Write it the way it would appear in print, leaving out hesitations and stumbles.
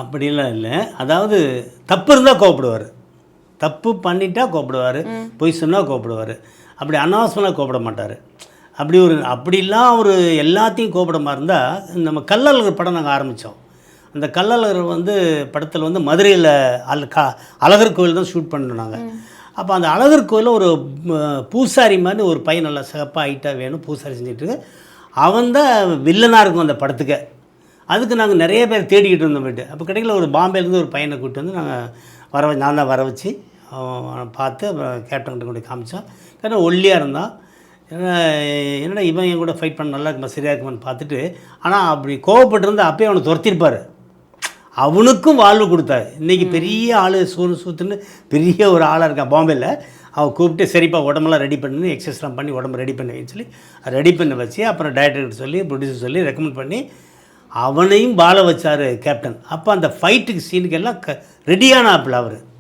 அப்படிலாம் இல்லை. அதாவது தப்பு இருந்தால் கோவப்படுவார், தப்பு பண்ணிட்டா கோவப்படுவார், பொய் சொன்னால் கோவப்படுவார். அப்படி அனாவசியமாக கோவப்பட மாட்டார். அப்படிலாம் ஒரு எல்லாத்தையும் கோபடமாக இருந்தால் நம்ம கள்ளழகர் படம் நாங்கள் ஆரம்பித்தோம். அந்த கள்ளழகர் படத்தில் மதுரையில் அழகர் கோயில் தான் ஷூட் பண்ணோம் நாங்கள். அப்போ அந்த அழகர் கோயிலில் ஒரு பூசாரி மாதிரி ஒரு பையன் நல்லா சிகப்பாக ஹைட்டாக வேணும், பூசாரி செஞ்சுட்டு அவன் தான் வில்லனாக இருக்கும் அந்த படத்துக்கு. அதுக்கு நாங்கள் நிறைய பேர் தேடிக்கிட்டு இருந்தோம் போய்ட்டு. அப்போ கிடைக்கல, ஒரு பாம்பேலேருந்து ஒரு பையனை கூப்பிட்டு வந்து நாங்கள் நான் தான் வர வச்சு பார்த்து அப்புறம் கேப்டன்கிட்ட கொண்டு காமிச்சோம். கேட்டால் ஒல்லியாக இருந்தான். என்னடா இவன் என் கூட ஃபைட் பண்ண நல்லா இருக்குமா, சரியாக இருக்குமான்னு பார்த்துட்டு, ஆனால் அப்படி கோவப்பட்டிருந்தா அப்போயே அவனை துரத்திருப்பார். அவனுக்கும் வாழ்வு கொடுத்தாரு. இன்றைக்கி பெரிய ஆள் சூத்துன்னு பெரிய ஒரு ஆளாக இருக்கான் பாம்பேயில். அவன் கூப்பிட்டு சரிப்பா உடம்பெல்லாம் ரெடி பண்ணி எக்ஸசைஸ்லாம் பண்ணி உடம்பு ரெடி பண்ணி சொல்லி ரெடி பண்ண வச்சு அப்புறம் டைரக்டர் சொல்லி ப்ரொடியூசர் சொல்லி ரெக்கமெண்ட் பண்ணி அவனையும் வாழ வச்சார் கேப்டன். அப்போ அந்த ஃபைட்டுக்கு சீனுக்கு எல்லாம் ரெடியான ஆப்பிள் அவர்.